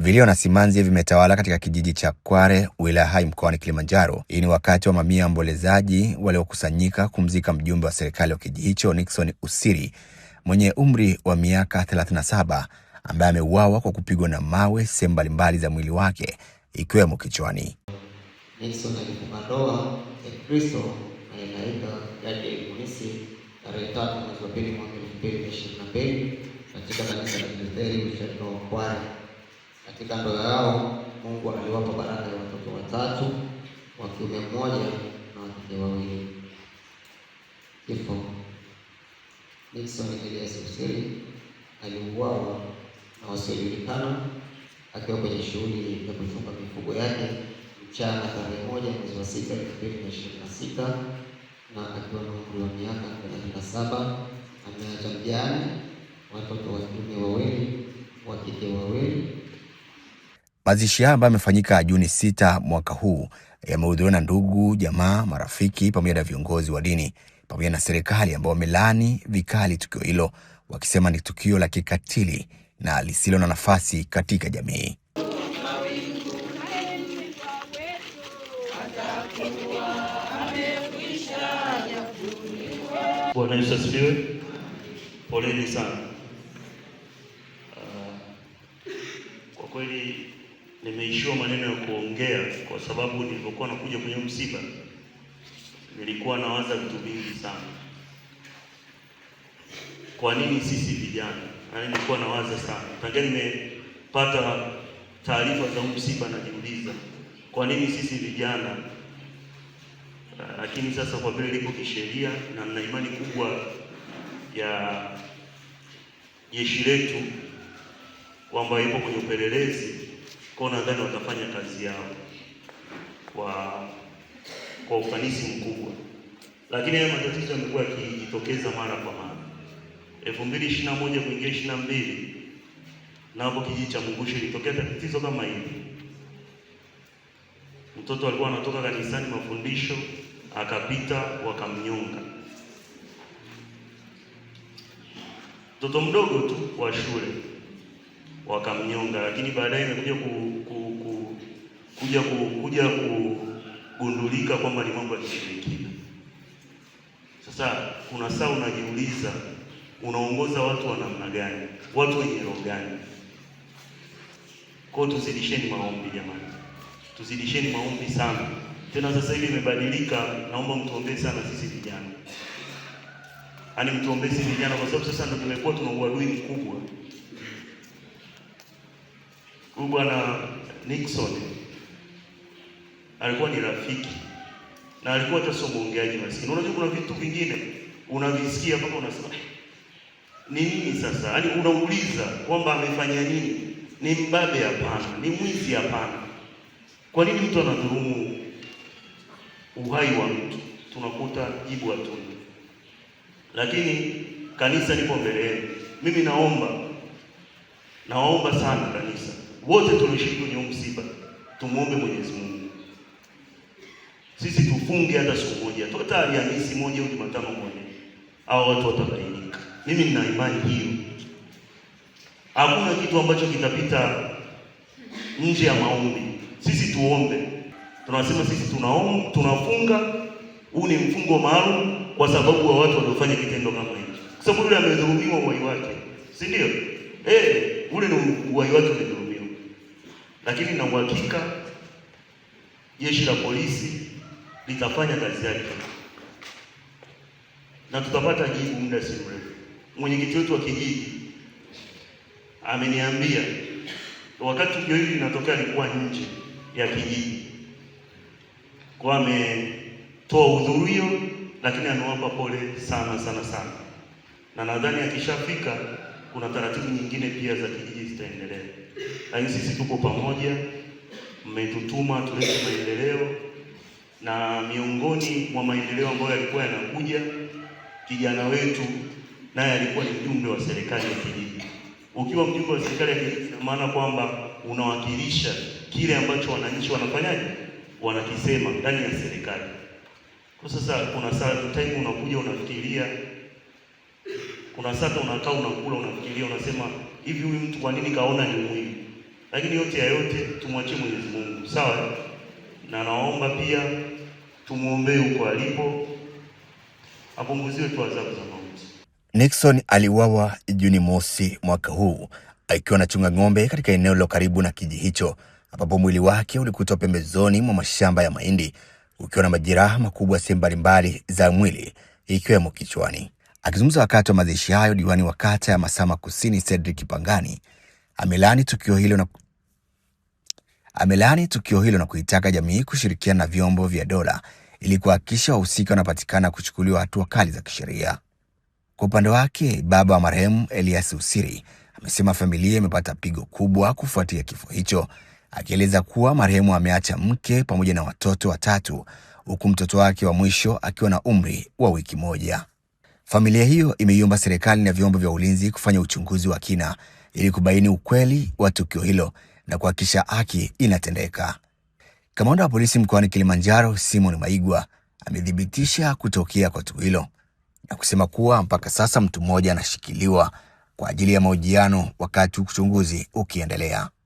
Vilio na simanzi vimetawala katika kijiji cha Kware, wilaya Hai, mkoani Kilimanjaro. Hii ni wakati wa mamia waombolezaji waliokusanyika kumzika mjumbe wa serikali wa kijiji hicho Nixon Usiri mwenye umri wa miaka 37 ambaye ameuawa kwa kupigwa na mawe sehemu mbalimbali za mwili wake ikiwemo kichwani. Nixon alifunga ndoa ya Kristo na inaitwa Yadi Munisi tarehe 3 mwezi wa pili mwaka 2022 katika kanisa la Kilutheri Usharika wa Kware. Katika ndoa yao Mungu aliwapa baraka ya watoto watatu, wa kiume mmoja na wa kike wawili. Kifo. Nixon Elias Usiri aliuawa na wasiojulikana akiwa kwenye shughuli ya kuchunga mifugo yake mchana tarehe 1 mwezi wa 6 2026 na akiwa na umri wa miaka 37. Ameacha mjane, watoto wa kiume wawili, wa kike wawili. Mazishi haya ambayo yamefanyika Juni 6 mwaka huu yamehudhuriwa na ndugu, jamaa, marafiki pamoja na viongozi wa dini pamoja na serikali ambao wamelaani vikali tukio hilo, wakisema ni tukio la kikatili na lisilo na nafasi katika jamii. Bwana Yesu asifiwe. Poleni sana. Kwa kweli nimeishiwa maneno ya kuongea kwa sababu nilipokuwa nakuja kwenye msiba nilikuwa nawaza vitu vingi sana. Kwa nini sisi vijana? Nilikuwa nawaza sana. Tangia nimepata taarifa za msiba najiuliza kwa nini sisi vijana. Lakini sasa kwa vile lipo kisheria na nina imani kubwa ya jeshi letu kwamba ipo kwenye upelelezi, kwa nadhani watafanya kazi yao kwa ufanisi mkubwa. Lakini haya matatizo yamekuwa yakijitokeza mara kwa mara. 2021 kuingia 22 na hapo kijiji cha Mungushi ilitokea tatizo kama hili. Mtoto alikuwa anatoka kanisani mafundisho, akapita wakamnyonga. Mtoto mdogo tu wa shule wakamnyonga, lakini baadaye imekuja kugundulika kwamba ni mambo ya kishirikina. Sasa kuna saa unajiuliza unaongoza watu wa namna gani? Watu wenye roho gani? Kwa tuzidisheni maombi jamani. Tuzidisheni maombi sana. Tena sasa hivi imebadilika, naomba mtuombee sana sisi vijana. Mtuombee sisi vijana kwa sababu sasa ndio tumekuwa tuna uadui mkubwa. Bwana Nixon alikuwa ni rafiki na alikuwa hata sio muongeaji maskini. Unajua kuna vitu vingine unavisikia mpaka unasema ni nini sasa? Unauliza kwamba amefanya nini? Ni mbabe? Hapana. Ni mwizi? Hapana. Kwa nini mtu anadhulumu uhai wa mtu? Tunakuta jibu hatuna. Lakini kanisa lipo mbele yenu. Mimi naomba sana kanisa wote tulioshiriki kwenye msiba tumuombe Mwenyezi Mungu. Sisi tufunge hata siku moja, hata Alhamisi moja au Jumatano moja, hao watu watabainika. Mimi nina imani hiyo. Hakuna kitu ambacho kitapita nje ya maombi. Sisi tuombe. Tunasema sisi tunafunga. Huu ni mfungo maalum kwa sababu wa watu waliofanya kitendo kama hicho. Kwa sababu yule amedhulumiwa uhai wake. Si ndio? Ule ni uhai wake umedhulumiwa. Lakini na uhakika jeshi la polisi litafanya kazi yake. Na tutapata jibu muda si mrefu. Mwenyekiti wetu wa kijiji ameniambia wakati tukio hili linatokea alikuwa nje ya kijiji. Kwa ametoa udhurio, lakini amewapa pole sana sana sana. Na nadhani akishafika kuna taratibu nyingine pia za kijiji zitaendelea. Lakini sisi tuko pamoja, mmetutuma tulete maendeleo, na miongoni mwa maendeleo ambayo yalikuwa yanakuja, kijana wetu naye alikuwa ni mjumbe wa serikali ya kijiji. Ukiwa mjumbe wa serikali ya kijiji ina maana kwamba unawakilisha kile ambacho wananchi wanafanyaje, wanakisema ndani ya serikali. Kwa sasa kuna saa time unakuja unafikiria, kuna saa unakaa unakula unafikiria, unasema hivi huyu mtu kwa nini kaona ni muhimu? lakini yote ya yote tumwachie Mwenyezi Mungu, sawa. Na naomba pia tumuombee huko alipo, apunguziwe tu adhabu za mauti. Nixon aliuawa Juni mosi mwaka huu akiwa anachunga ng'ombe katika eneo la karibu na kijiji hicho, ambapo mwili wake ulikutwa pembezoni mwa mashamba ya mahindi ukiwa na majeraha makubwa sehemu mbalimbali za mwili ikiwemo kichwani. Akizungumza wakati wa mazishi hayo, diwani wa kata ya Masama Kusini Cedric Pangani amelaani tukio hilo na kuitaka jamii kushirikiana na vyombo vya dola ili kuhakikisha wahusika wanapatikana kuchukuliwa hatua kali za kisheria. Kwa upande wake, baba wa marehemu Elias Usiri amesema familia imepata pigo kubwa kufuatia kifo hicho, akieleza kuwa marehemu ameacha mke pamoja na watoto watatu, huku mtoto wake wa mwisho akiwa na umri wa wiki moja. Familia hiyo imeiomba serikali na vyombo vya ulinzi kufanya uchunguzi wa kina ili kubaini ukweli wa tukio hilo na kuhakikisha haki inatendeka. Kamanda wa polisi mkoani Kilimanjaro, Simon Maigwa, amethibitisha kutokea kwa tukio hilo na kusema kuwa mpaka sasa mtu mmoja anashikiliwa kwa ajili ya mahojiano wakati uchunguzi ukiendelea.